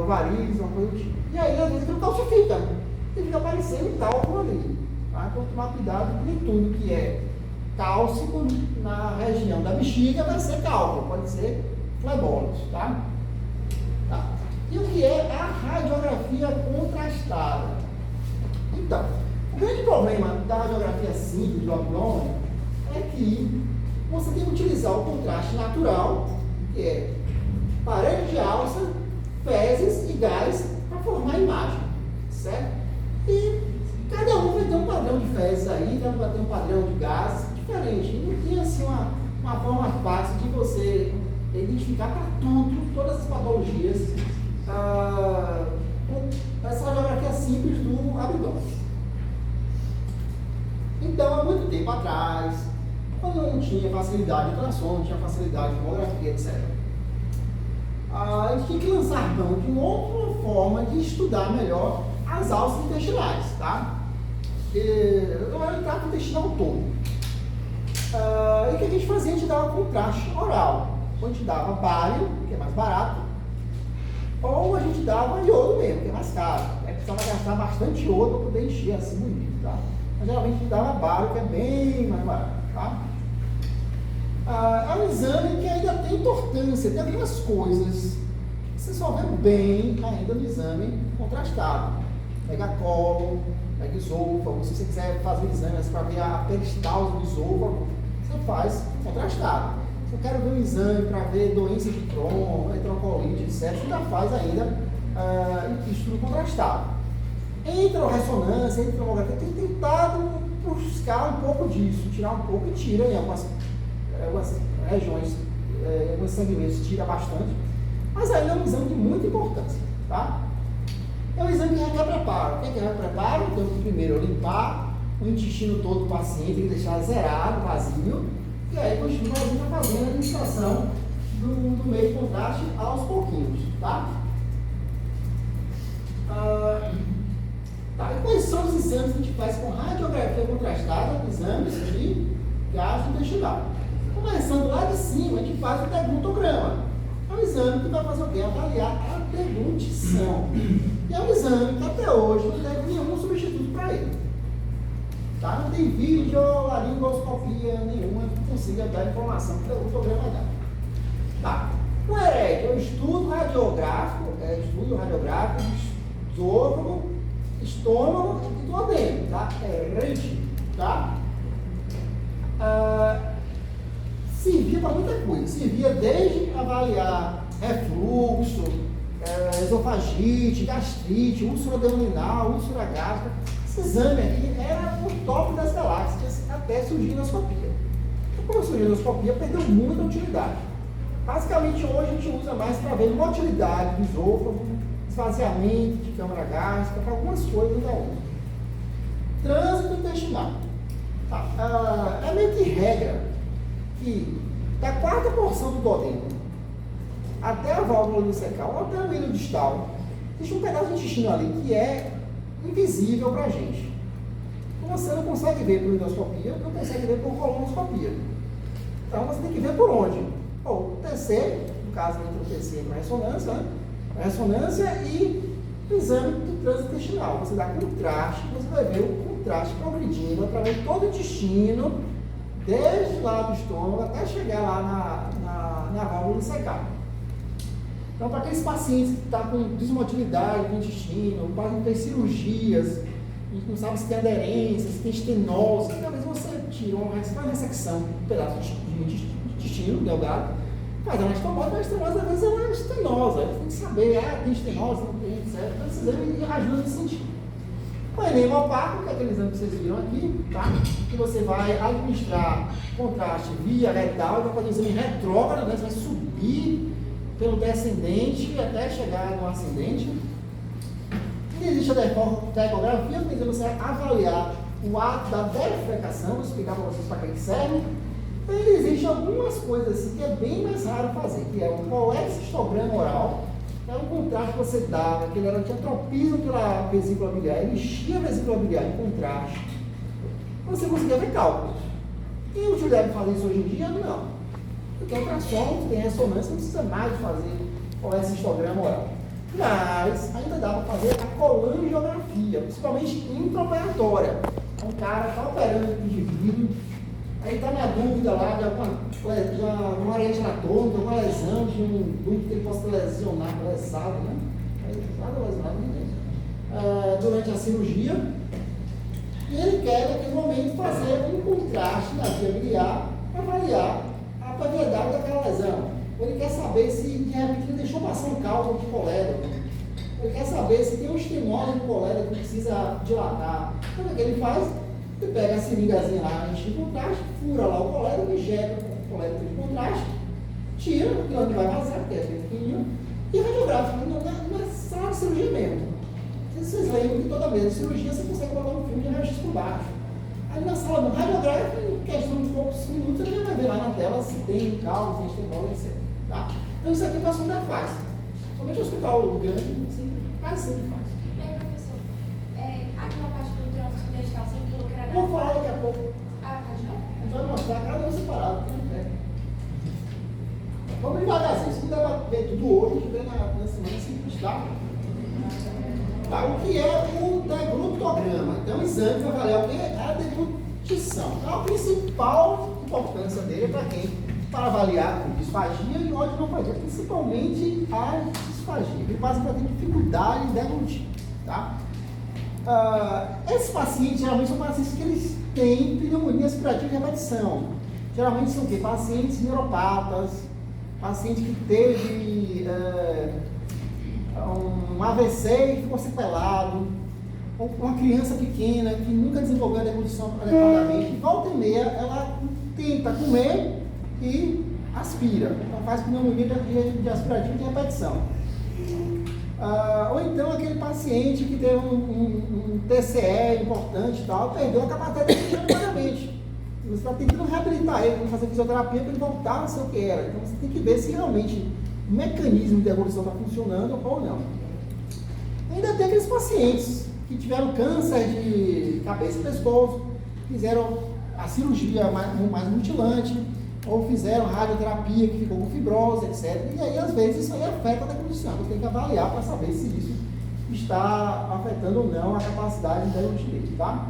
varizes, uma coisa do tipo. E aí, às vezes, aquilo calcifica, e fica aparecendo cálculo ali. Tá? Então, tomar cuidado, nem tudo que é cálcico na região da bexiga vai ser cálculo, pode ser flebólito, tá? Tá. E o que é a radiografia contrastada? Então, o grande problema da radiografia simples do abdômen é que você tem que utilizar o contraste natural, que é parede de alça, fezes e gás, para formar a imagem, certo? E cada um vai ter um padrão de fezes aí, vai ter um padrão de gás diferente. Não tem assim uma forma fácil de você identificar para tudo, todas as patologias, com essa radiografia simples do abdômen. Então, há muito tempo atrás, quando não tinha facilidade de ultrassom, não tinha facilidade de tomografia, etc., a gente tinha que lançar mão de uma outra forma de estudar melhor as alças intestinais, tá? Não era o trato intestinal todo. E o que a gente fazia? A gente dava contraste oral. Ou a gente dava bário, que é mais barato, ou a gente dava iodo mesmo, que é mais caro. Precisava gastar bastante iodo para poder encher assim bonito, tá? Mas geralmente a gente dava bário, que é bem mais barato, tá? É um exame que ainda tem importância, tem algumas coisas que você só vê bem ainda no exame contrastado. Pega colo, pega esôfago, se você quiser fazer um exame para ver a peristalse do esôfago, você faz contrastado. Se eu quero ver um exame para ver doença de Crohn, enterocolite, etc., você ainda faz ainda estudo contrastado. Entra a ressonância, entra a tomografia, tem tentado buscar um pouco disso, tirar um pouco e tira em algumas regiões, alguns segmentos tira bastante, mas ainda é um exame de muita importância, tá? É um exame que requer preparo. O que requer preparo? Então, primeiro eu limpar o intestino todo do paciente, tem que deixar zerado, vazio, e aí continua fazendo a administração do meio de contraste aos pouquinhos, tá? E quais são os exames que a gente faz com radiografia contrastada, exames de gases intestinal? Começando lá de cima, a gente faz o deglutograma. É um exame que vai fazer o quê? Avaliar a deglutição. E é um exame que até hoje não teve nenhum substituto para ele. Tá? Não tem vídeo, laringoscopia nenhuma que consiga dar informação que o deglutograma dá. Tá. O EREC é um estudo radiográfico, do esôfago, estômago e do duodeno, tá? É RED, tá? Servia para muita coisa, servia desde avaliar refluxo, esofagite, gastrite, úlcera abdominal, úlcera gástrica. Esse exame aqui era o top das galáxias até surgir a endoscopia. Então, como surgiu a endoscopia, perdeu muita utilidade. Basicamente, hoje a gente usa mais para ver motilidade do esôfago, esvaziamento de câmara gástrica, para algumas coisas da outra. Trânsito intestinal. Tá. É meio que regra que da quarta porção do duodeno até a válvula lucecal, ou até o hilo distal, existe um pedaço de intestino ali que é invisível para a gente. Então você não consegue ver por endoscopia, não consegue ver por colonoscopia. Então você tem que ver por onde? Ou TC, no caso entre o TC e a ressonância, né? A ressonância e o exame do trânsito intestinal. Você dá contraste, você vai ver o contraste progredindo através de todo o intestino, desde lá do estômago até chegar lá na válvula lucecal. Então, para aqueles pacientes que estão com desmotilidade do intestino, quase tem cirurgias, e não sabe se tem aderência, se tem estenose, talvez você tire uma ressecção, um pedaço de intestino delgado, faz a estenose, mas a estenose às vezes ela é estenosa, você tem que saber, tem estenose, não tem, etc. Então, esse exame ajuda nesse sentido. O enema opaco, que é aquele exame que vocês viram aqui, tá? Que você vai administrar contraste via retal, vai fazer um exame retrógrado, né? Você vai subir pelo descendente até chegar no ascendente. E existe a decografia, que você vai avaliar o ato da defecação, vou explicar para vocês para que serve. E existem algumas coisas assim que é bem mais raro fazer, que é o colexistograma oral. É um contraste que você dava, que ele era tinha tropismo pela vesícula biliar, ele enchia a vesícula biliar em contraste. Você conseguia ver cálculos. Tem utilidade de fazer isso hoje em dia? Não. Porque o ultrassom tem ressonância, não precisa mais de fazer colexistograma oral. Mas ainda dá para fazer a colangiografia, principalmente intraoperatória. Um cara está operando o indivíduo, aí está na dúvida lá de uma lente anatômica, uma lesão, de um grupo que ele possa lesionar, lesado, né? Nada lesionado, ninguém. Durante a cirurgia, e ele quer, naquele momento, fazer um contraste na via biliar para avaliar a gravidade daquela lesão. Ele quer saber se, de repente, ele deixou passar um cálculo de colédoco. Ele quer saber se tem um estenose no colédoco que precisa dilatar. Então, o que ele faz? Ele pega a seringazinha lá, enche de contraste, fura lá o colédoco, injeta o colédoco de contraste, tira, porque onde vai vazar, porque é pequenininho, e radiografa na sala de cirurgia mesmo. Vocês lembram que toda vez de cirurgia você consegue botar um filme de raio-x por baixo. Aí na sala do radiográfico, em questão de poucos minutos, ele já vai ver lá na tela se tem cálculo, se tem bola, etc. Tá? Então isso aqui o paciente ainda faz. Somente o hospital grande, quase sempre faz. Professor, aquela parte do trânsito digestal, você falou que era... Vou falar daqui a pouco. Pode não? A gente vai mostrar cada um separado. Né? Vamos devagarzinho. Se não der para ver tudo hoje, a gente vê na semana seguinte, tá? Tá, o que é o deglutograma? Então, o exame vai avaliar o que é a deglutição. Então, a principal importância dele é para quem? Para avaliar a disfagia e odinofagia, principalmente a disfagia. Ele passa para ter dificuldade em deglutir. Tá? Esses pacientes, geralmente, são pacientes que eles têm pneumonia aspirativa de repetição. Geralmente são o quê? Pacientes neuropatas, paciente que teve um AVC e ficou sequelado, ou uma criança pequena que nunca desenvolveu a deglutição adequadamente, e volta e meia ela tenta comer e aspira, então faz pneumonia de aspirativa de repetição. Ou então aquele paciente que teve um TCE importante e tal, perdeu a capacidade de funcionar adequadamente. Você está tentando reabilitar ele, fazer fisioterapia para ele voltar a ser o que era. Então você tem que ver se realmente o mecanismo de evolução está funcionando ou não. Ainda tem aqueles pacientes que tiveram câncer de cabeça e pescoço, fizeram a cirurgia mais mutilante, ou fizeram radioterapia que ficou com fibrose, etc. E aí, às vezes, isso aí afeta a deglutição. Você tem que avaliar para saber se isso está afetando ou não a capacidade de deglutir dele, tá?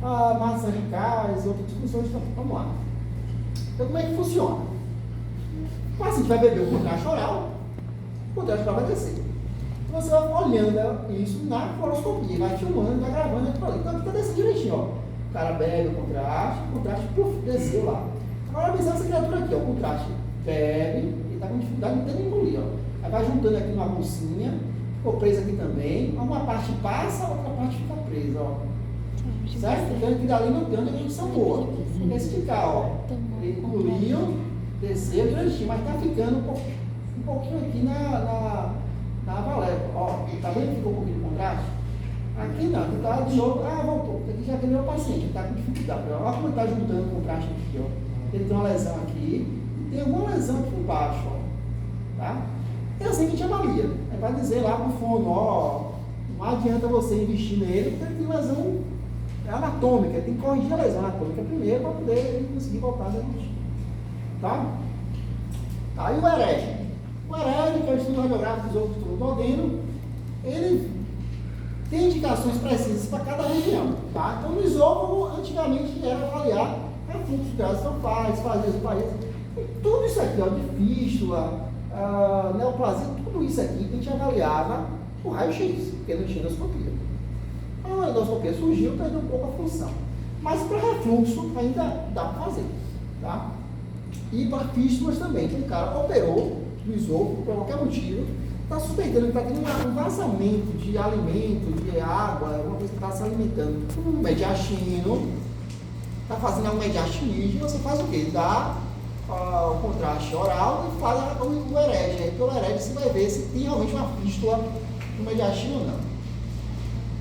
Massas cervicais e outras discussões, então, vamos lá. Então, como é que funciona? O paciente vai beber o contraste oral, o contraste oral vai descer. Então, você vai olhando isso na fluoroscopia, vai filmando, vai gravando aqui para ali. Então, aqui está descendo direitinho, ó. O cara bebe o contraste, desceu lá. Agora, pensar essa criatura aqui, ó, o contraste bebe, ele está com dificuldade de tentar engolir, ó. Aí vai juntando aqui numa bolsinha, ficou preso aqui também, uma parte passa, a outra parte fica presa, ó. Certo? Então, que dali não tem uma deglutição boa. Quer explicar, ó. Ele engoliu, desceu direitinho, mas está ficando um pouquinho aqui na valeta. Ó, tá vendo que ficou um pouquinho de contraste? Aqui não, aqui tá de novo, voltou. Aqui já tem o paciente, está com dificuldade. Olha como ele está juntando o contraste aqui, ó. Ele tem uma lesão aqui e tem alguma lesão aqui embaixo, ó. Tá? É assim que a gente avalia. Aí vai dizer lá pro fundo, ó, não adianta você investir nele, porque ele tem lesão anatômica, ele tem que corrigir a lesão anatômica primeiro para poder ele conseguir voltar a deglutir. Tá? Aí o herege. O herege, que é o estudo radiográfico do isótopo do duodeno, ele tem indicações precisas para cada região. Tá? Então, no isótopo, antigamente era avaliar refluxo gastroesofágico, disfagia esofágica, tudo isso aqui, ó, de fístula, neoplasia, tudo isso aqui a gente avaliava o raio-x, porque não tinha endoscopia. A endoscopia surgiu, perdeu um pouco a função. Mas para refluxo ainda dá para fazer. Tá? E para fístulas também, que o cara operou no esôfago por qualquer motivo, está suspeitando que está tendo um vazamento de alimento, de água, alguma coisa que está se alimentando. Um mediastino, está fazendo algum mediastinite, você faz o quê? Dá o contraste oral e faz o herege. Aí pelo herege você vai ver se tem realmente uma fístula no mediastino ou não.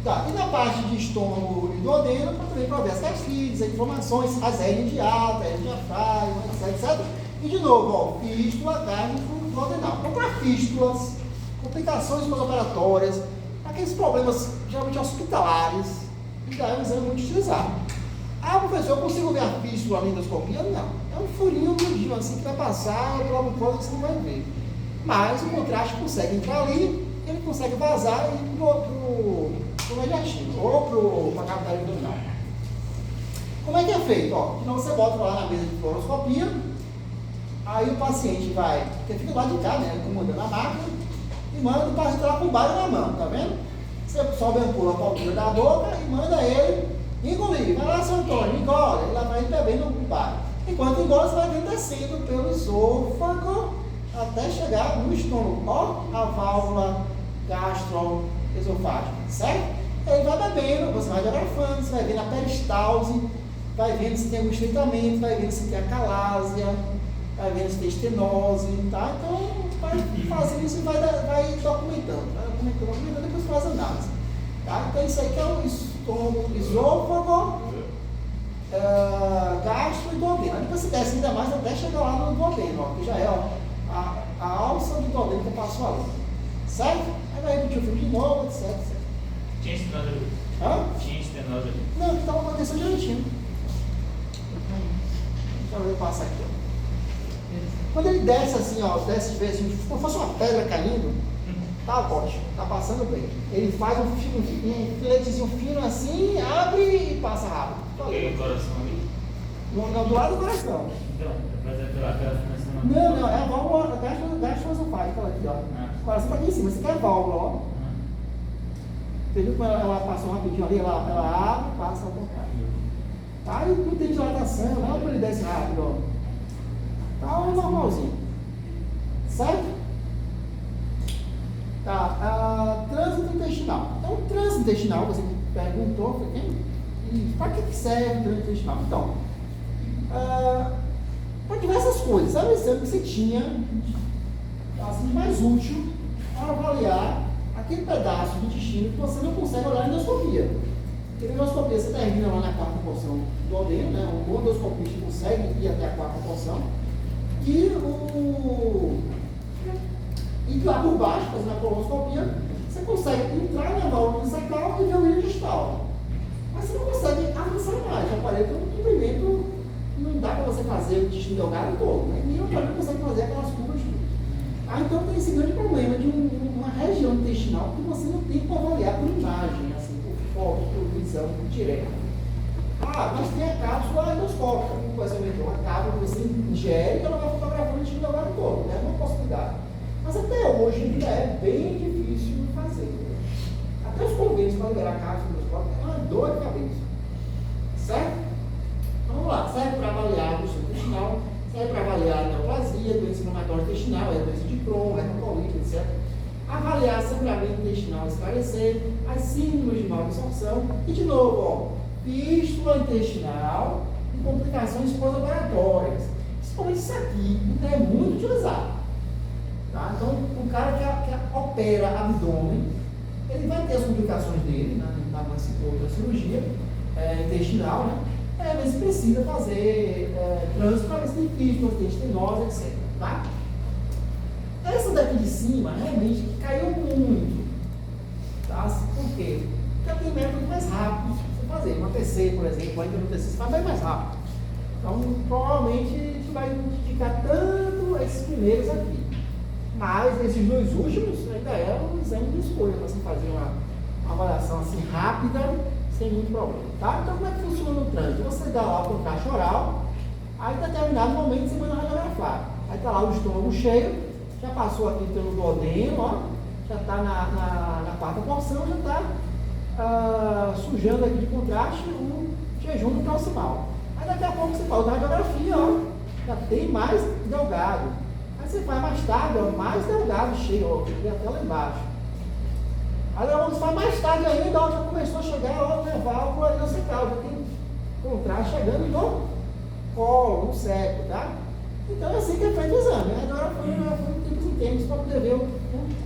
Tá, e na parte de estômago e duodeno, também para ver as gastrites, as inflamações, as hernias de ata, hernia de diafragma, etc. E de novo, ó, fístula, carne duodenal. Então, para fístulas, complicações pós-operatórias, aqueles problemas geralmente hospitalares, já é um exame muito utilizado. Professor, eu consigo ver a fístula na endoscopia? Não. É um furinho miudinho assim que vai passar pela mucosa que você não vai ver. Mas o contraste consegue entrar ali, ele consegue vazar e ir pro mediastino, ou para a cavidade abdominal. Como é que é feito? Ó, então você bota lá na mesa de fluoroscopia, aí o paciente vai, porque fica lá de cá, né, comandando a máquina, e manda o paciente lá com o balde na mão, tá vendo? Você sobe a ampola para a altura da boca e manda ele engolir. Vai lá, seu Antônio, engole, ele vai bebendo o balde. Enquanto engole, você vai descendo pelo esôfago até chegar no estômago. Ó, a válvula gastroesofágica, certo? Ele vai bebendo, você vai diafragmando, você vai vendo a peristalse, vai vendo se tem algum estreitamento, vai vendo se tem acalásia, vai vendo se tem estenose, tá? Então, vai fazendo isso e vai documentando, depois faz análise. Tá? Então, isso aí que é o estômago, esôfago, gastro e duodeno. Aí você desce ainda mais até chegar lá no duodeno, ó, que já é ó, a alça do duodeno que passou ali. Certo? Aí vai repetir o filme de novo, etc. Tinha estenose ali? Hã? Tinha estenose ali? Não, que estava acontecendo direitinho. Deixa eu passar aqui, ó. Quando ele desce assim, ó, desce assim, como fosse uma pedra caindo, tá ótimo, tá passando bem. Ele faz um filetezinho fino assim, abre e passa rápido. Tem o coração ali? Não, do lado do coração. Então, fazer aquela função. Não, é a válvula gastroesofágica aqui, ó. O coração tá aqui em cima, você quer a válvula, ó. Entendeu? Quando ela passou rapidinho ali, ela abre e passa ao contrário. Tá? E não tem dilatação, não é para ele desce rápido, ó. Tá normalzinho. Certo? Tá. Trânsito intestinal. Então, o trânsito intestinal, você perguntou, para que serve o trânsito intestinal? Então, para diversas coisas. Sabe o exame que você tinha assim, mais útil para avaliar aquele pedaço do intestino que você não consegue olhar na endoscopia. Porque na endoscopia você termina lá na quarta porção do duodeno, né? Um bom endoscopista consegue ir até a quarta porção. E lá por baixo, fazendo a colonoscopia, você consegue entrar na válvula dissecal e ver o rio distal. Mas você não consegue avançar mais. O aparelho tem um comprimento, não dá para você fazer o intestino delgado todo, né? Nem o aparelho consegue fazer aquelas curvas. Então tem esse grande problema de uma região intestinal que você não tem como avaliar por imagem, assim, por foto, por visão, por direta. Mas tem a cápsula endoscópica, por exemplo, uma cápsula que você ingere e ela vai fotografando o intestino delgado todo, né? É uma possibilidade. Mas até hoje ainda é bem difícil de fazer. Até os convênios para liberar a cápsula endoscópica é uma dor de cabeça. Certo? Então vamos lá, serve para avaliar a função intestinal, serve para avaliar a neoplasia, doença inflamatória intestinal, doença de Crohn, retocolite, etc. Avaliar sangramento intestinal, esclarecer as síndromes de má absorção e, de novo, ó, fístula intestinal e complicações pós-operatórias. Principalmente isso aqui, é muito utilizado. Tá? Então, o cara que opera abdômen, ele vai ter as complicações dele, na outra cirurgia intestinal, né? Mas precisa fazer trânsito para ver se tem fístula, tem estenose, etc. Tá? Essa daqui de cima, realmente, caiu muito. Tá? Por quê? Porque tem métodos mais rápidos de você fazer. Uma TC, por exemplo, ainda no TC você faz bem mais rápido. Então, provavelmente, a gente vai indicar tanto esses primeiros aqui. Mas esses dois últimos ainda é um exame de escolha para você fazer uma avaliação assim rápida, sem muito problema. Tá? Então, como é que funciona o trânsito? Você dá lá o contraste oral, aí em determinado momento você manda radiografar. Aí está lá o estômago cheio, já passou aqui pelo duodeno, ó, já está na quarta porção, já está sujando aqui de contraste o jejum do proximal. Aí daqui a pouco você faz a radiografia, ó, já tem mais delgado. Aí você faz mais tarde, ó, mais delgado, cheio, ó, que até lá embaixo. Aí você faz mais tarde ainda, ó, já começou a chegar, ó, na válvula ileocecal, já tem contraste chegando no colo, no seco, tá? Então é assim que é feito o exame, né? Agora foi em tempos em tempos para poder ver o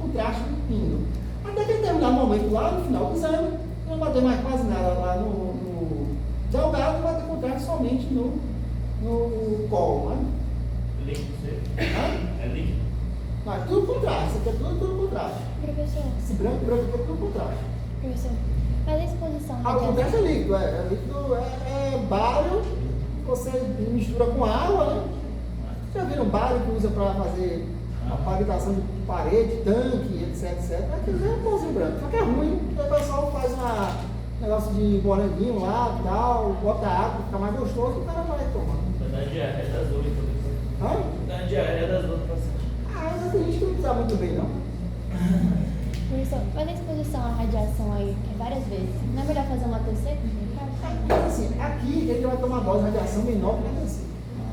contraste indo. Até que em determinado momento lá, no final do exame, não vai ter mais quase nada lá no delgado, vai ter contraste somente no colo, né? Líquido, É líquido? Não, é tudo contraste, isso aqui é tudo contraste. Professor, Esse branco aqui é tudo contraste. professor, mas a exposição O contraste é líquido, líquido é bário, você mistura com água, né? Já viram bário que usa para fazer a pavimentação de parede, tanque, etc. Aquilo é pãozinho branco, só que é ruim, o pessoal faz um negócio de moranguinho lá, tal, bota água, fica mais gostoso, o cara vai tomando. Vai dar diarreia das 8, Hã? dá diarreia das 8 pacientes. Mas tem gente que não precisa muito bem, não. Professor, mas a exposição à radiação aí é várias vezes. Não é melhor fazer uma TC? Mas assim, aqui ele vai tomar dose de radiação menor que a TC.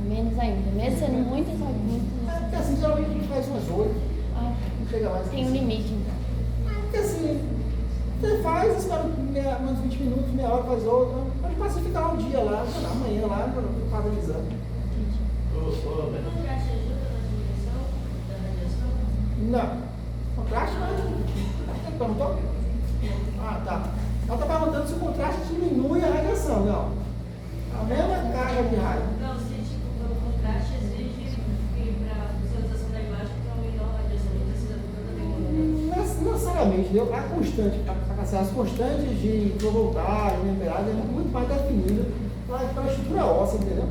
Menos ainda. Mesmo sendo muitas, Porque assim, geralmente a gente faz umas 8, Ah, não chega mais. tem um limite, então. Porque assim, você faz, espera uns 20 minutos, meia hora, faz outra. Pode passar ficar um dia lá, sei lá, amanhã lá, faz o exame. O contraste ajuda na diminuição da radiação? Não. Contraste, mas. Você perguntou? Ah, tá. Ela está perguntando se o contraste diminui a radiação, não. A mesma carga de raio. Não, se tipo, o contraste exige que para a visualização da imagem tenha uma menor radiação, não precisa de tanta tecnologia. Não necessariamente, entendeu? A constante, as constantes de voltagem, amperagem, é muito mais definida pela estrutura óssea, entendeu?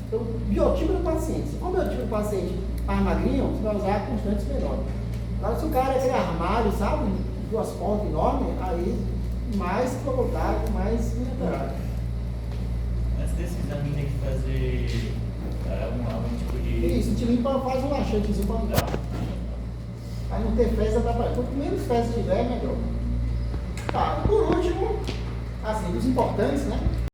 Então, biotipo do paciente. Se for o biotipo do paciente mais magrinho, você vai usar constantes menores. Agora, se o cara é aquele armário, sabe? Duas pontas enormes, aí mais voltagem, mais amperagem. Antes desse exame tem que fazer algum tipo de. Isso, te limpa, faz um laxantezinho para andar. Aí não ter fezes atrapalhando. Quanto menos fezes tiver, melhor. Tá, e por último, assim, dos importantes, né?